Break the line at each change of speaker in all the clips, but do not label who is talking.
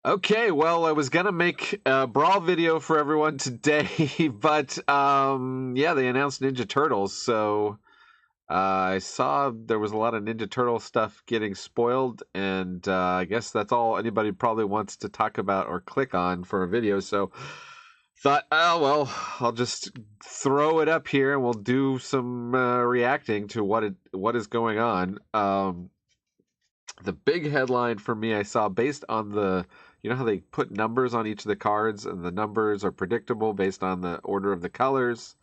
Okay, well, I was gonna make a Brawl video for everyone today, but yeah, they announced Ninja Turtles, so I saw there was a lot of Ninja Turtle stuff getting spoiled, and I guess that's all anybody probably wants to talk about or click on for a video. So thought, oh well, I'll just throw it up here, and we'll do some reacting to what is going on. The big headline for me I saw based on you know how they put numbers on each of the cards and the numbers are predictable based on the order of the colors.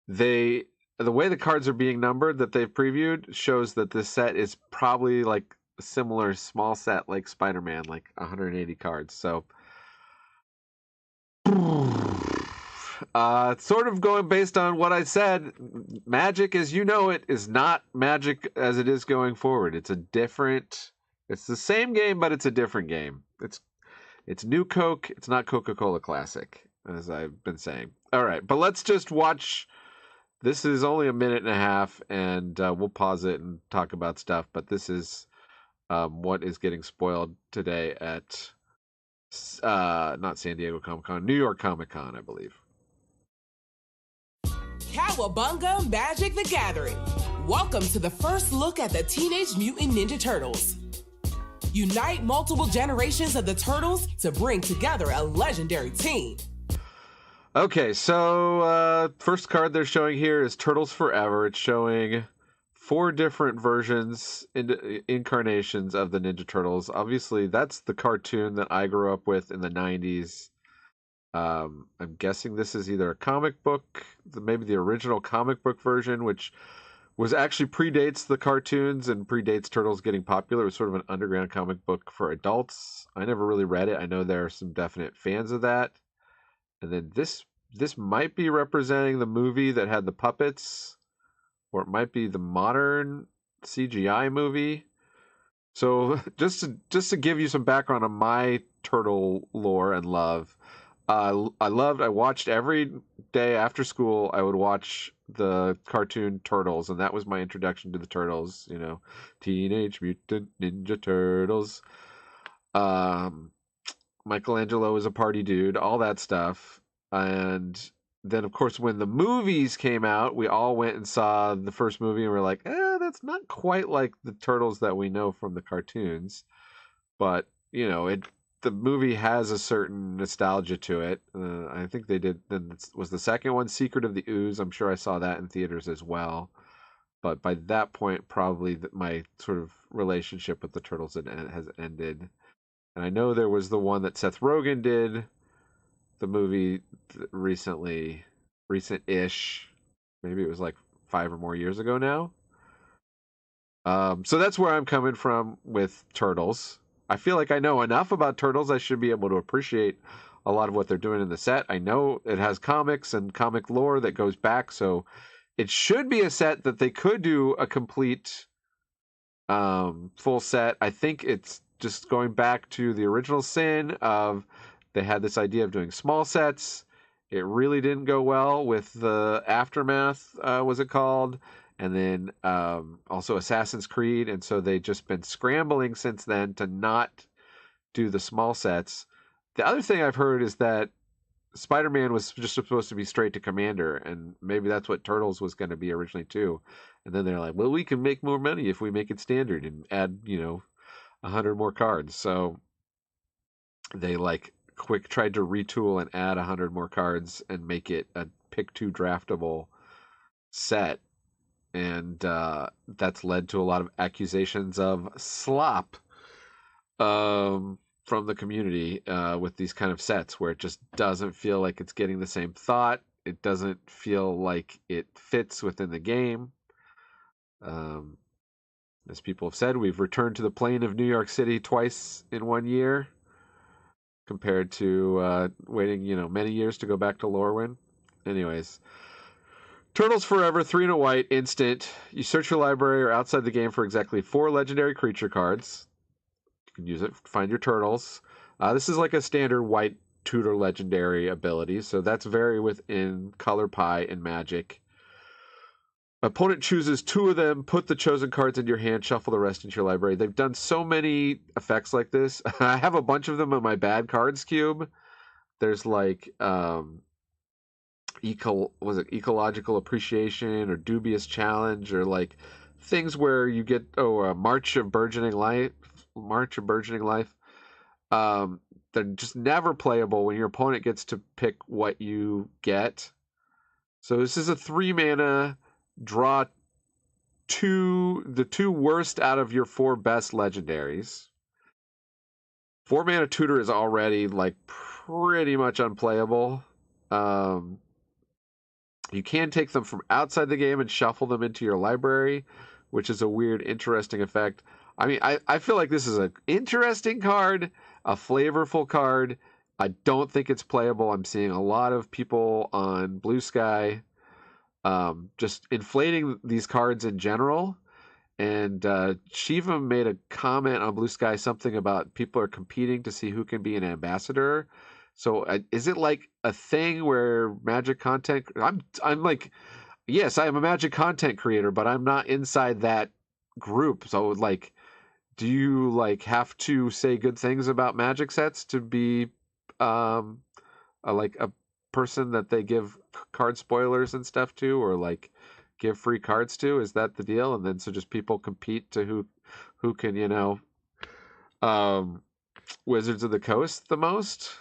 The way the cards are being numbered that they've previewed shows that this set is probably like a similar small set like Spider-Man, like 180 cards. So sort of going based on what I said, Magic as you know it is not Magic as it is going forward. It's the same game, but it's a different game. It's new Coke. It's not Coca-Cola Classic, as I've been saying. All right, but let's just watch. This is only a minute and a half, and we'll pause it and talk about stuff. But this is what is getting spoiled today at not San Diego Comic-Con, New York Comic-Con, I believe.
Cowabunga Magic the Gathering. Welcome to the first look at the Teenage Mutant Ninja Turtles. Unite multiple generations of the Turtles to bring together a legendary team.
Okay, so first card they're showing here is Turtles Forever. It's showing 4 different versions, incarnations of the Ninja Turtles. Obviously, that's the cartoon that I grew up with in the 90s. I'm guessing this is either a comic book, maybe the original comic book version, which was actually predates the cartoons and predates Turtles getting popular. It was sort of an underground comic book for adults. I never really read it. I know there are some definite fans of that. And then this might be representing the movie that had the puppets, or it might be the modern CGI movie. So just to give you some background on my turtle lore and love, I watched every day after school. I would watch the cartoon Turtles, and that was my introduction to the Turtles. You know, Teenage Mutant Ninja Turtles. Michelangelo is a party dude, all that stuff. And then, of course, when the movies came out, we all went and saw the first movie, and we're like, that's not quite like the Turtles that we know from the cartoons. But, you know, the movie has a certain nostalgia to it. I think they did. Then was the second one, Secret of the Ooze. I'm sure I saw that in theaters as well. But by that point, probably my sort of relationship with the Turtles has ended. And I know there was the one that Seth Rogen did, the movie recent-ish. Maybe it was like 5 or more years ago now. So that's where I'm coming from with Turtles. I feel like I know enough about Turtles. I should be able to appreciate a lot of what they're doing in the set. I know it has comics and comic lore that goes back, so it should be a set that they could do a complete full set. I think it's just going back to the original sin of they had this idea of doing small sets. It really didn't go well with the Aftermath, was it called? And then also Assassin's Creed. And so they've just been scrambling since then to not do the small sets. The other thing I've heard is that Spider-Man was just supposed to be straight to Commander, and maybe that's what Turtles was going to be originally too. And then they're like, well, we can make more money if we make it standard and add, 100 more cards. So they tried to retool and add 100 more cards and make it a pick 2 draftable set. And that's led to a lot of accusations of slop from the community with these kind of sets where it just doesn't feel like it's getting the same thought. It doesn't feel like it fits within the game. As people have said, we've returned to the plane of New York City twice in 1 year compared to waiting, many years to go back to Lorwyn. Anyways, Turtles Forever, 3 and a white, instant. You search your library or outside the game for exactly 4 legendary creature cards. You can use it to find your turtles. This is like a standard white tutor legendary ability, so that's very within color pie and Magic. Opponent chooses 2 of them, put the chosen cards in your hand, shuffle the rest into your library. They've done so many effects like this. I have a bunch of them in my bad cards cube. There's like ecological appreciation or dubious challenge, or like things where you get March of Burgeoning Life. They're just never playable when your opponent gets to pick what you get. So this is a 3 mana, draw the 2 worst out of your 4 best legendaries. 4 mana tutor is already like pretty much unplayable. You can take them from outside the game and shuffle them into your library, which is a weird, interesting effect. I mean, I feel like this is an interesting card, a flavorful card. I don't think it's playable. I'm seeing a lot of people on Blue Sky just inflating these cards in general. And Shiva made a comment on Blue Sky, something about people are competing to see who can be an ambassador. So is it like a thing where Magic content? I'm like, yes, I am a Magic content creator, but I'm not inside that group. So like, do you like have to say good things about Magic sets to be like a person that they give card spoilers and stuff to, or like give free cards to? Is that the deal? And then so just people compete to who can, you know, Wizards of the Coast the most?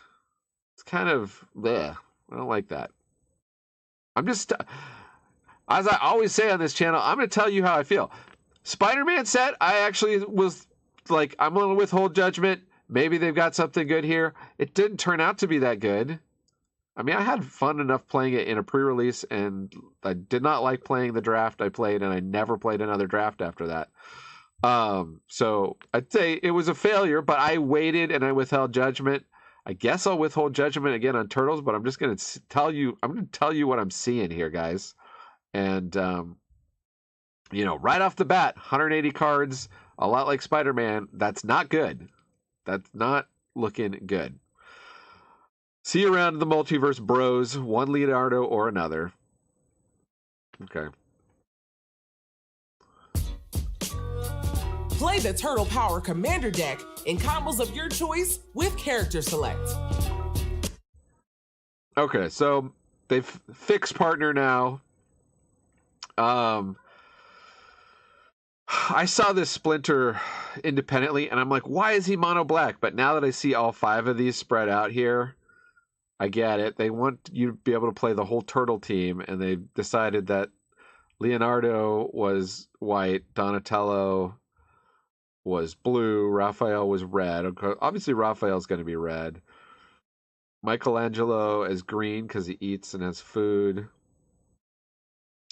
It's kind of bleh. I don't like that. I'm just, as I always say on this channel, I'm going to tell you how I feel. Spider-Man set, I actually was like, I'm going to withhold judgment. Maybe they've got something good here. It didn't turn out to be that good. I mean, I had fun enough playing it in a pre-release, and I did not like playing the draft I played, and I never played another draft after that. So I'd say it was a failure, but I waited and I withheld judgment. I guess I'll withhold judgment again on Turtles, but I'm just going to tell you, what I'm seeing here, guys. And, you know, right off the bat, 180 cards, a lot like Spider-Man. That's not good. That's not looking good. See you around the multiverse, bros. One Leonardo or another. Okay.
Play the Turtle Power Commander deck in combos of your choice with Character Select.
Okay, so they've fixed partner now. I saw this Splinter independently, and I'm like, why is he mono black? But now that I see all 5 of these spread out here, I get it. They want you to be able to play the whole Turtle team, and they decided that Leonardo was white, Donatello was blue, Raphael was red. Obviously, Raphael's going to be red. Michelangelo is green because he eats and has food.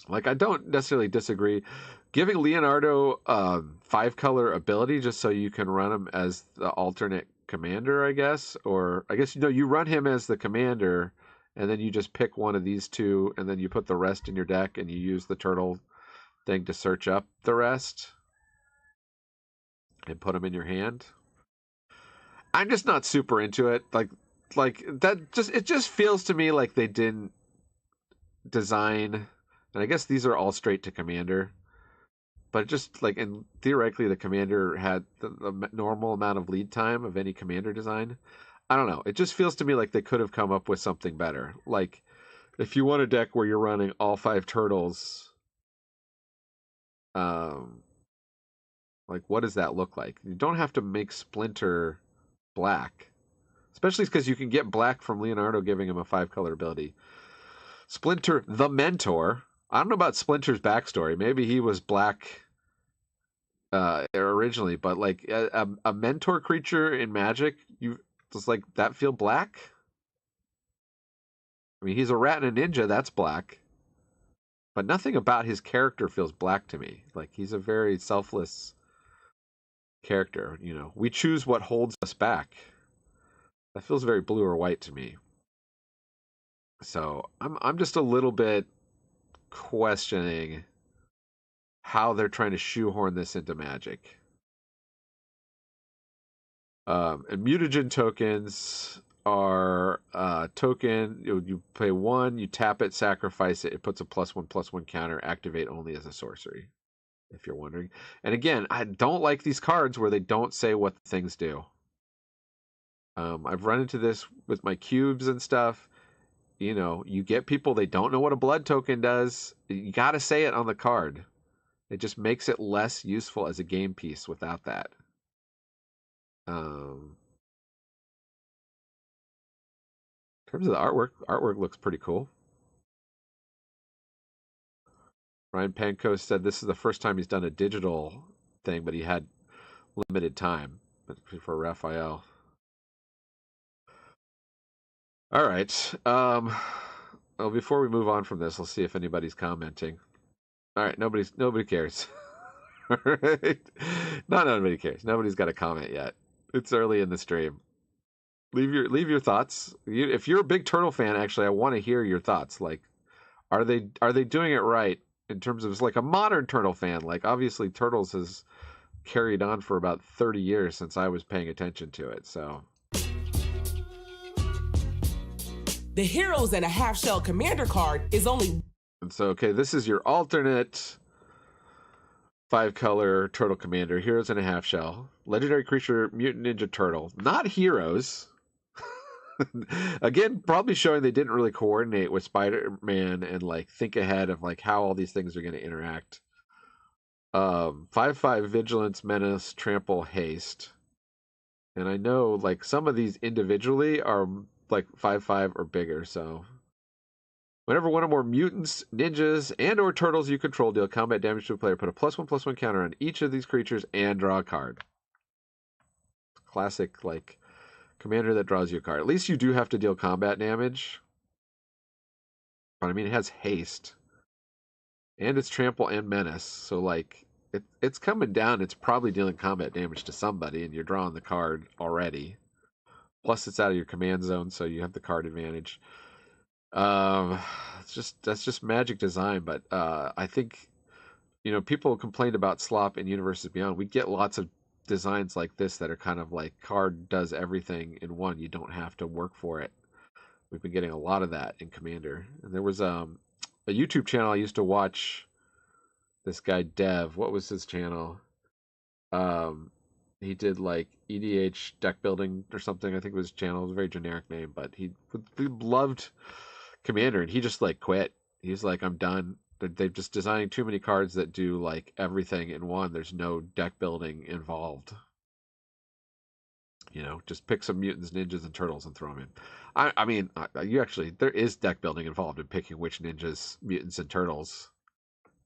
Like, I don't necessarily disagree. Giving Leonardo 5-color ability just so you can run him as the alternate commander, I guess. Or I guess, you know, you run him as the commander, and then you just pick one of these 2, and then you put the rest in your deck, and you use the turtle thing to search up the rest and put them in your hand. I'm just not super into it. Like that it just feels to me like they didn't design, and I guess these are all straight to commander. But just like, and theoretically, the commander had the normal amount of lead time of any commander design. I don't know. It just feels to me like they could have come up with something better. Like, if you want a deck where you're running all 5 turtles, like, what does that look like? You don't have to make Splinter black, especially because you can get black from Leonardo giving him a 5-color ability. Splinter, the Mentor. I don't know about Splinter's backstory. Maybe he was black originally, but like a mentor creature in Magic, does like that feel black? I mean, he's a rat and a ninja. That's black, but nothing about his character feels black to me. Like, he's a very selfless character. You know, we choose what holds us back. That feels very blue or white to me. So I'm just a little bit questioning how they're trying to shoehorn this into Magic. And mutagen tokens are token. You play 1, you tap it, sacrifice it. It puts a +1/+1 counter. Activate only as a sorcery, if you're wondering. And again, I don't like these cards where they don't say what the things do. I've run into this with my cubes and stuff. You know, you get people, they don't know what a blood token does. You got to say it on the card. It just makes it less useful as a game piece without that. In terms of the artwork looks pretty cool. Ryan Panko said this is the first time he's done a digital thing, but he had limited time for Raphael. All right. Well, before we move on from this, let's see if anybody's commenting. All right, nobody cares. All right, nobody cares. Nobody's got a comment yet. It's early in the stream. Leave your thoughts. If you're a big Turtle fan, actually, I want to hear your thoughts. Like, are they doing it right in terms of like a modern Turtle fan? Like, obviously, Turtles has carried on for about 30 years since I was paying attention to it. So.
The Heroes and a Half Shell Commander card is only...
And so, okay, this is your alternate 5-color Turtle Commander, Heroes and a Half Shell. Legendary creature, Mutant Ninja Turtle. Not Heroes. Again, probably showing they didn't really coordinate with Spider-Man and like think ahead of like how all these things are going to interact. 5/5 Vigilance, Menace, Trample, Haste. And I know like some of these individually are like 5/5 or bigger, so whenever one or more mutants, ninjas, and or turtles you control deal combat damage to a player, put a +1/+1 counter on each of these creatures and draw a card. Classic like commander that draws you a card. At least you do have to deal combat damage. But I mean, it has haste. And it's trample and menace. So like it's coming down. It's probably dealing combat damage to somebody, and you're drawing the card already. Plus it's out of your command zone, so you have the card advantage. That's just magic design, but I think people complained about slop in Universes Beyond. We get lots of designs like this that are kind of like card does everything in one. You don't have to work for it. We've been getting a lot of that in Commander. And there was a YouTube channel I used to watch. This guy Dev, what was his channel? He did like EDH deck building or something. I think it was his channel. It was a very generic name, but he loved Commander, and he just like quit. He's like, I'm done. They're just designing too many cards that do like everything in one. There's no deck building involved. Just pick some mutants, ninjas, and turtles and throw them in. I mean, there is deck building involved in picking which ninjas, mutants, and turtles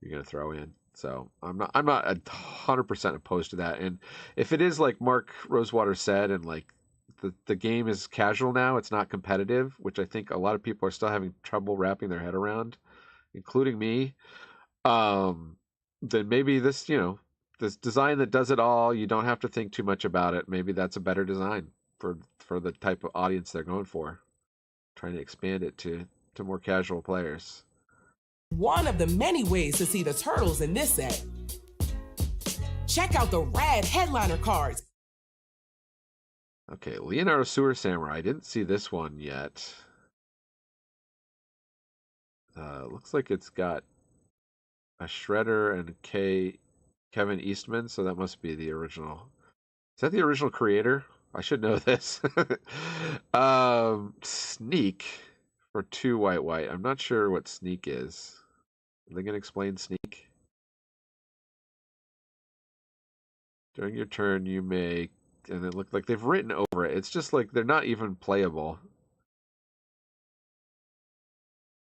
you're gonna throw in. So I'm not 100% opposed to that. And if it is like Mark Rosewater said, and like the game is casual now, it's not competitive, which I think a lot of people are still having trouble wrapping their head around, including me. Then maybe this this design that does it all, you don't have to think too much about it. Maybe that's a better design for the type of audience they're going for, trying to expand it to more casual players.
One of the many ways to see the Turtles in this set. Check out the rad headliner cards.
Okay, Leonardo Sewer Samurai. I didn't see this one yet. Looks like it's got a Shredder and Kevin Eastman, so that must be the original. Is that the original creator? I should know this. Sneak for 2 white. I'm not sure what Sneak is. Are they going to explain Sneak? During your turn, you may... And it looked like they've written over it. It's just like they're not even playable.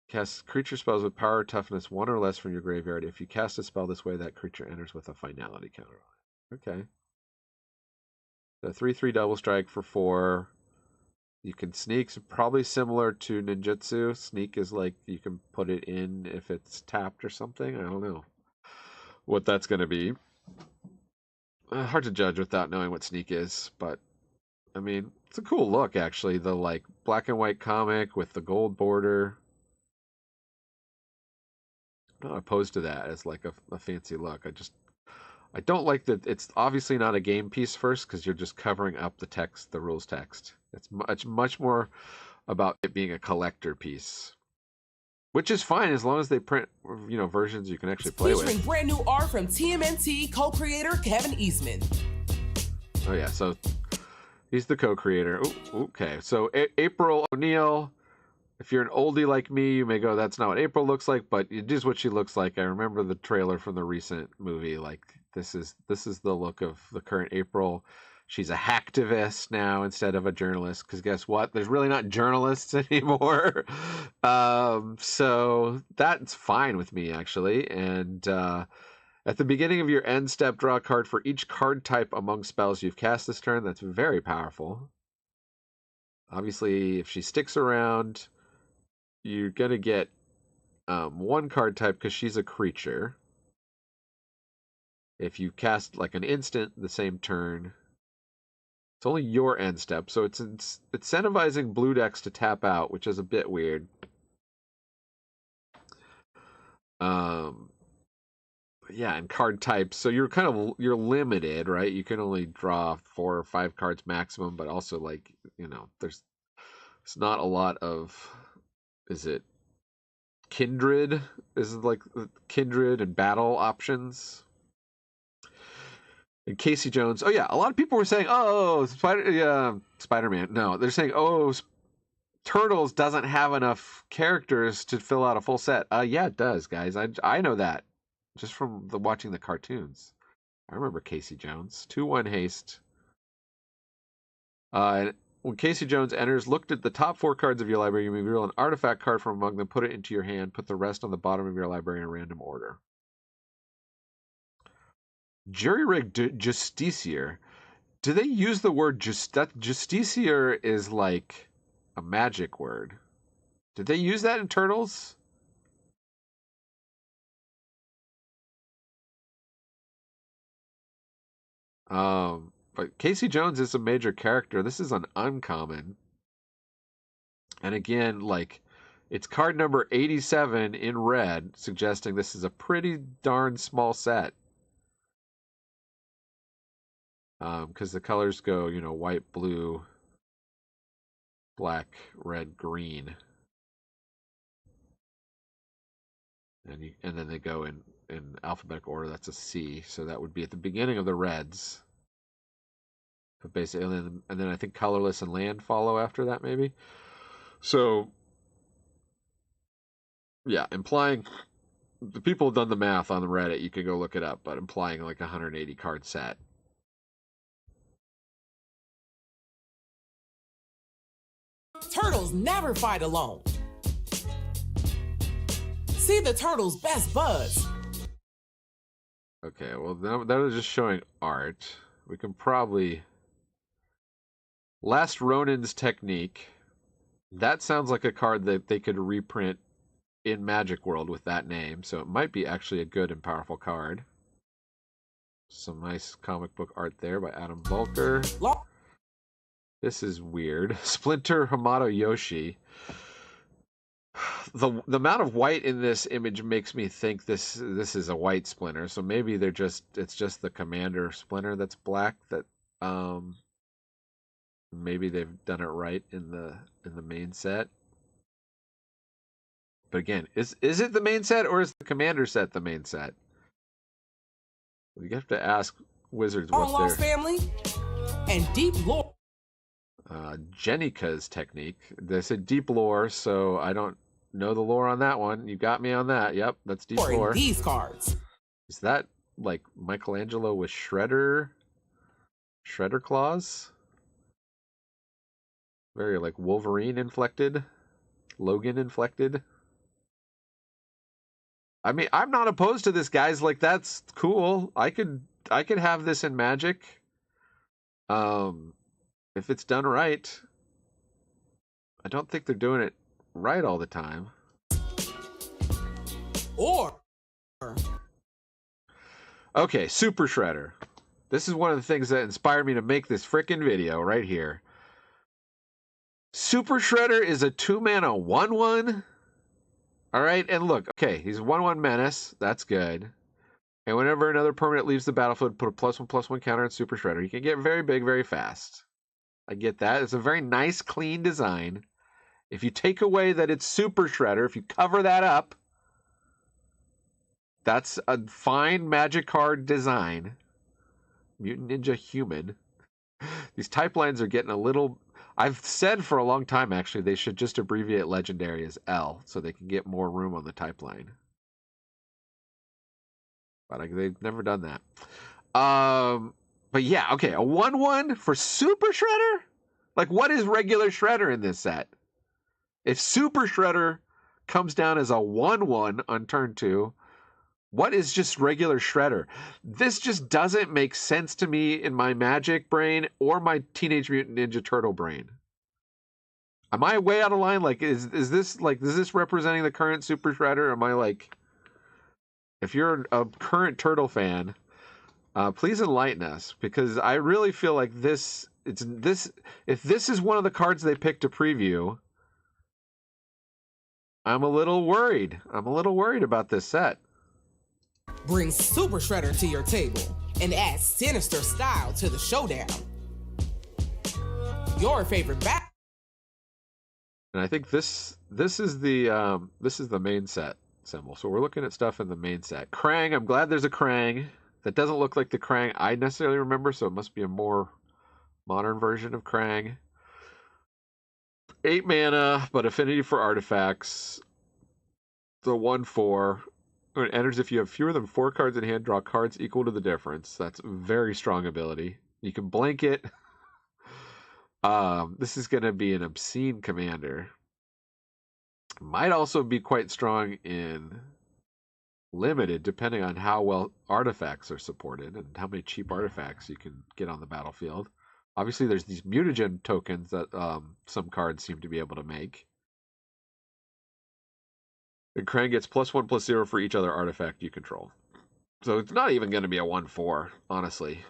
Cast creature spells with power or toughness 1 or less from your graveyard. If you cast a spell this way, that creature enters with a finality counter on it. Okay. The 3/3 double strike for 4. You can sneak, probably similar to ninjutsu. Sneak is like you can put it in if it's tapped or something. I don't know what that's going to be. Hard to judge without knowing what Sneak is, but I mean, it's a cool look actually. The like black and white comic with the gold border. I'm not opposed to that as like a fancy look. I don't like that it's obviously not a game piece first, because you're just covering up the text, the rules text. It's much more about it being a collector piece, which is fine as long as they print, versions you can actually play with.
Featuring brand new art from TMNT co-creator Kevin Eastman.
Oh yeah, so he's the co-creator. Ooh, okay, so April O'Neil. If you're an oldie like me, you may go, "That's not what April looks like," but it is what she looks like. I remember the trailer from the recent movie. Like this is the look of the current April. She's a hacktivist now instead of a journalist, because guess what? There's really not journalists anymore. So that's fine with me, actually. And at the beginning of your end step, draw a card for each card type among spells you've cast this turn. That's very powerful. Obviously, if she sticks around, you're going to get one card type because she's a creature. If you cast like an instant the same turn, it's only your end step, so it's incentivizing blue decks to tap out, which is a bit weird. Yeah, and card types. So you're limited, right? You can only draw 4 or 5 cards maximum, but also there's not a lot of. Is it Kindred? Is it like Kindred and battle options? And Casey Jones. Oh yeah, a lot of people were saying, "Oh, Spider-Man." No, they're saying, "Oh, Turtles doesn't have enough characters to fill out a full set." Yeah, it does, guys. I know that just from watching the cartoons. I remember Casey Jones. 2/1 haste. When Casey Jones enters, look at the top 4 cards of your library. You may reveal an artifact card from among them, put it into your hand, put the rest on the bottom of your library in a random order. Jury-rigged Justiciar. Do they use the word Justiciar is like a magic word? Did they use that in Turtles? But Casey Jones is a major character. This is an uncommon. And again, it's card number 87 in red, suggesting this is a pretty darn small set. Because the colors go, white, blue, black, red, green. And then they go in alphabetical order. That's a C. So that would be at the beginning of the reds. But basically, and then I think colorless and land follow after that, maybe. So, yeah, implying the people have done the math on the Reddit. You can go look it up, but implying like a 180 card set.
Turtles never fight alone. See the Turtles' best buds.
Okay, well, that was just showing art. We can probably... Last Ronin's Technique. That sounds like a card that they could reprint in Magic World with that name, so it might be actually a good and powerful card. Some nice comic book art there by Adam Volker. This is weird. Splinter Hamato Yoshi. The amount of white in this image makes me think this is a white Splinter, so maybe it's just the Commander Splinter that's black. That maybe they've done it right in the main set. But again, is it the main set or is the Commander set the main set? We have to ask Wizards what their
family and deep lore.
Jenika's Technique. They said deep lore, so I don't know the lore on that one. You got me on that. Yep, that's deep lore.
These cards.
Is that like Michelangelo with Shredder claws? Very like Wolverine inflected, Logan inflected. I mean, I'm not opposed to this, guys. Like, that's cool. I could have this in Magic. If it's done right. I don't think they're doing it right all the time. Okay, Super Shredder. This is one of the things that inspired me to make this frickin' video right here. Super Shredder is a 2-mana 1/1. All right, and look, okay, he's a 1/1 menace. That's good. And whenever another permanent leaves the battlefield, put a +1/+1 counter on Super Shredder. He can get very big very fast. I get that. It's a very nice, clean design. If you take away that it's Super Shredder, if you cover that up, that's a fine Magic card design. Mutant Ninja Human. These type lines are getting a little... I've said for a long time, actually, they should just abbreviate Legendary as L so they can get more room on the type line. But they've never done that. But yeah, okay, a 1/1 for Super Shredder? Like, what is regular Shredder in this set? If Super Shredder comes down as a 1/1 on turn 2, what is just regular Shredder? This just doesn't make sense to me in my Magic brain or my Teenage Mutant Ninja Turtle brain. Am I way out of line? Like, is this representing the current Super Shredder? Am I like, if you're a current Turtle fan, please enlighten us, because I really feel like if this is one of the cards they picked to preview, I'm a little worried. I'm a little worried about this set.
Bring Super Shredder to your table and add sinister style to the showdown. Your favorite battle.
And I think this is the main set symbol. So we're looking at stuff in the main set. Krang, I'm glad there's a Krang. That doesn't look like the Krang I necessarily remember, so it must be a more modern version of Krang. 8 mana, but affinity for artifacts. The 1/4. When it enters, if you have fewer than 4 cards in hand, draw cards equal to the difference. That's a very strong ability. You can blanket. This is going to be an obscene commander. Might also be quite strong in limited, depending on how well artifacts are supported and how many cheap artifacts you can get on the battlefield. Obviously, there's these mutagen tokens that some cards seem to be able to make. And Krang gets +1/+0 for each other artifact you control. So it's not even going to be a 1/4, honestly.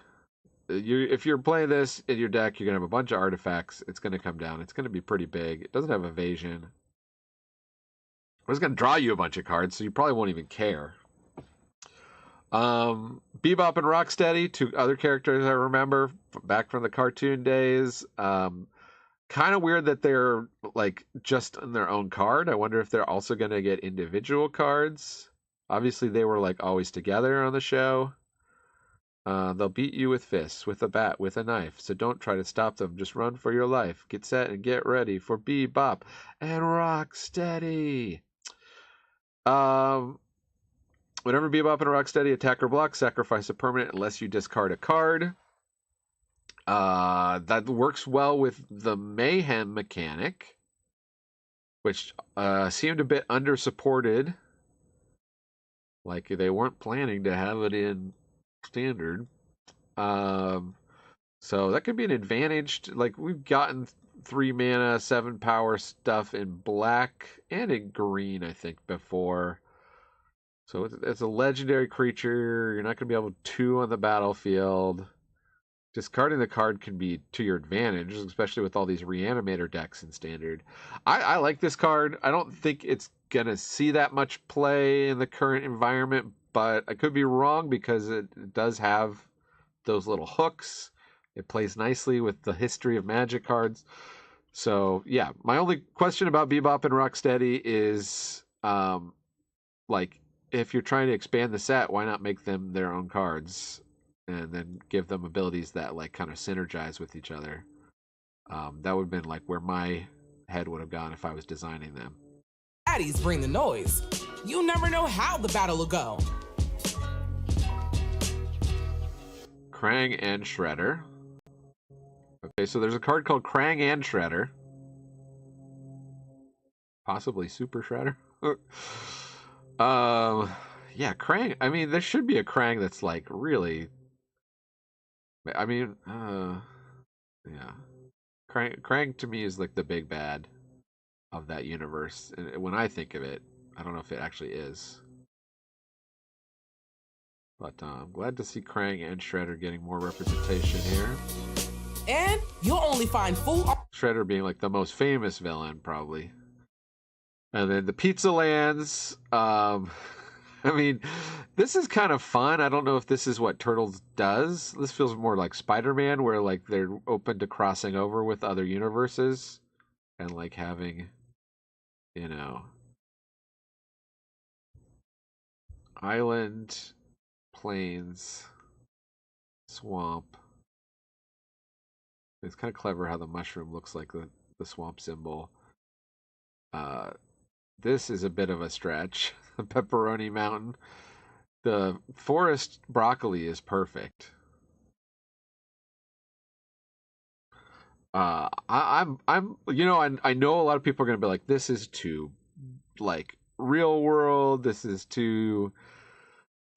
If you're playing this in your deck, you're going to have a bunch of artifacts. It's going to come down. It's going to be pretty big. It doesn't have evasion. It's going to draw you a bunch of cards, so you probably won't even care. Bebop and Rocksteady, 2 other characters I remember back from the cartoon days. Kind of weird that they're like just in their own card. I wonder if they're also going to get individual cards. Obviously, they were like always together on the show. They'll beat you with fists, with a bat, with a knife. So don't try to stop them. Just run for your life. Get set and get ready for Bebop and Rocksteady. Whenever Bebop and Rocksteady attack or block, sacrifice a permanent unless you discard a card. That works well with the Mayhem mechanic, which seemed a bit under-supported. Like they weren't planning to have it in Standard. So that could be an advantage. Like we've gotten 3 mana, 7 power stuff in black and in green, I think, before. So it's a legendary creature. You're not going to be able to 2 on the battlefield. Discarding the card can be to your advantage, especially with all these Reanimator decks in Standard. I like this card. I don't think it's going to see that much play in the current environment, but I could be wrong because it does have those little hooks. It plays nicely with the history of Magic cards. So, yeah, my only question about Bebop and Rocksteady is, like, if you're trying to expand the set, why not make them their own cards and then give them abilities that, like, kind of synergize with each other? That would have been, like, where my head would have gone if I was designing them.
Baddies bring the noise. You never know how the battle will go.
Krang and Shredder. Okay, so there's a card called Krang and Shredder. Possibly Super Shredder. Yeah, Krang. I mean, there should be a Krang that's like really. I mean, yeah. Krang to me is like the big bad of that universe. And when I think of it, I don't know if it actually is. But I'm glad to see Krang and Shredder getting more representation here.
And you'll only find full...
Shredder being like the most famous villain, probably. And then the Pizza Lands. I I mean, this is kind of fun. I don't know if this is what Turtles does. This feels more like Spider-Man, where like they're open to crossing over with other universes and like having, you know, island, plains, swamp. It's kind of clever how the mushroom looks like the swamp symbol. This is a bit of a stretch. The Pepperoni Mountain. The forest broccoli is perfect. I'm you know I know a lot of people are gonna be like, this is too like real world. This is too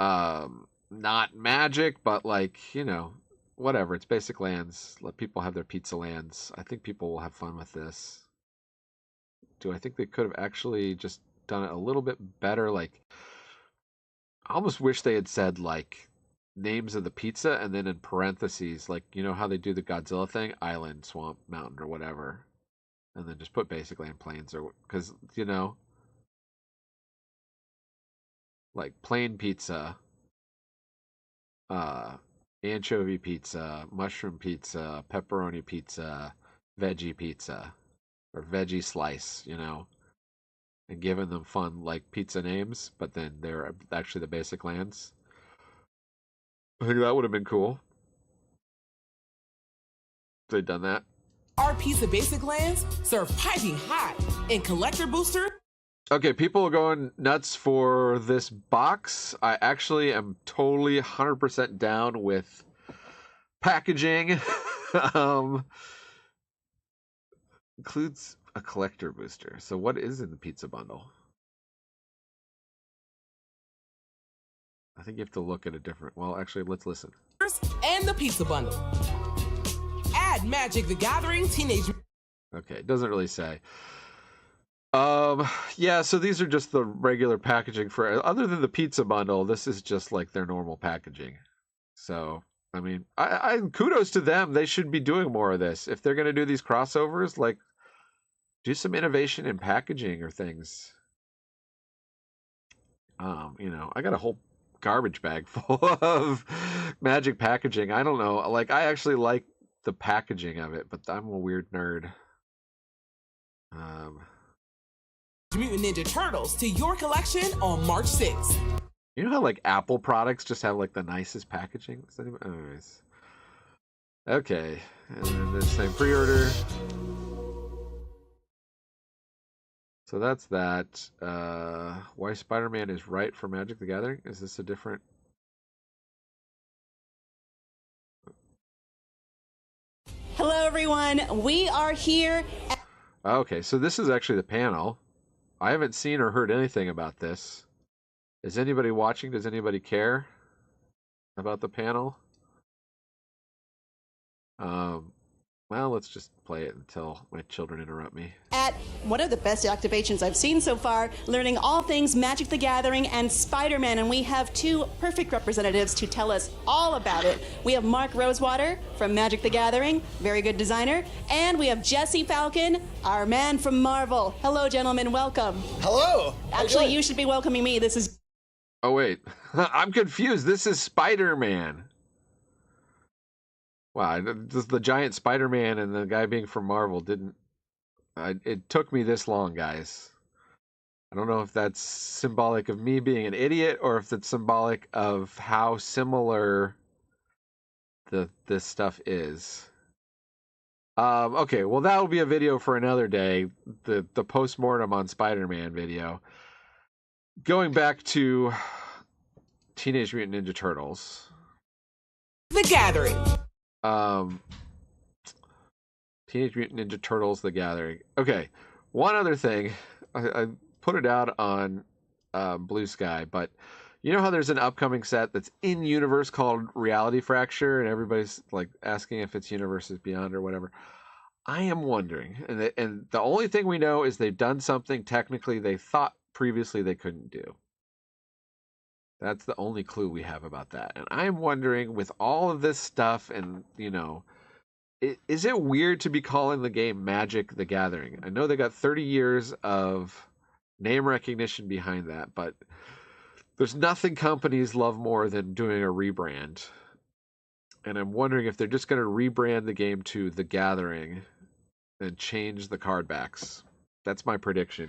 not magic, but like, you know, whatever. It's basic lands. Let people have their pizza lands. I think people will have fun with this. Do I think they could have actually just done it a little bit better? Like, I almost wish they had said like names of the pizza and then in parentheses, like, you know how they do the Godzilla thing, island, swamp, mountain, or whatever, and then just put basic land plains, or because, you know, like plain pizza, anchovy pizza, mushroom pizza, pepperoni pizza, veggie pizza, or veggie slice, you know, and giving them fun like pizza names, but then they're actually the basic lands. I think that would have been cool if they'd done that.
Our pizza basic lands serve piping hot in Collector Booster.
Okay, people are going nuts for this box. I actually am totally 100% down with packaging. Includes a collector booster. So what is in the pizza bundle? I think you have to look at a different... Well, actually, let's listen.
And the pizza bundle. Add Magic the Gathering Teenage...
Okay, it doesn't really say. Yeah, so these are just the regular packaging for... Other than the pizza bundle, this is just like their normal packaging. So, I mean, I kudos to them. They should be doing more of this. If they're going to do these crossovers, like, do some innovation in packaging or things. You know, I got a whole garbage bag full of Magic packaging. I don't know. Like, I actually like the packaging of it, but I'm a weird nerd.
Mutant Ninja Turtles to your collection on March 6th.
You know how like Apple products just have like the nicest packaging? Anyways. Okay. And then this same pre-order. So that's that. Why Spider-Man is right for Magic the Gathering? Is this a different...
Hello, everyone. We are here.
Okay, so this is actually the panel. I haven't seen or heard anything about this. Is anybody watching? Does anybody care about the panel? Well, let's just play it until my children interrupt me.
At one of the best activations I've seen so far, learning all things Magic the Gathering and Spider-Man, and we have two perfect representatives to tell us all about it. We have Mark Rosewater from Magic the Gathering, very good designer, and we have Jesse Falcon, our man from Marvel. Hello, gentlemen, welcome.
Hello.
Actually, you should be welcoming me. This is...
Oh, wait. I'm confused. This is Spider-Man. Wow, just the giant Spider-Man and the guy being from Marvel didn't... it took me this long, guys. I don't know if that's symbolic of me being an idiot or if it's symbolic of how similar this stuff is. Okay, well, that'll be a video for another day. The post-mortem on Spider-Man video. Going back to Teenage Mutant Ninja Turtles.
The Gathering.
Teenage Mutant Ninja Turtles: The Gathering. Okay, one other thing. I put it out on Blue Sky, but you know how there's an upcoming set that's in universe called Reality Fracture, and everybody's like asking if it's Universes Beyond or whatever. I am wondering, and the only thing we know is they've done something technically they thought previously they couldn't do. That's the only clue we have about that. And I'm wondering, with all of this stuff and, you know, is it weird to be calling the game Magic the Gathering? I know they got 30 years of name recognition behind that, but There's nothing companies love more than doing a rebrand. And I'm wondering if they're just going to rebrand the game to The Gathering and change the card backs. That's my prediction.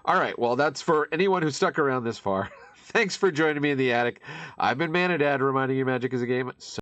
All right, well, that's for anyone who stuck around this far. Thanks for joining me in the attic. I've been Manadad, reminding you magic is a game.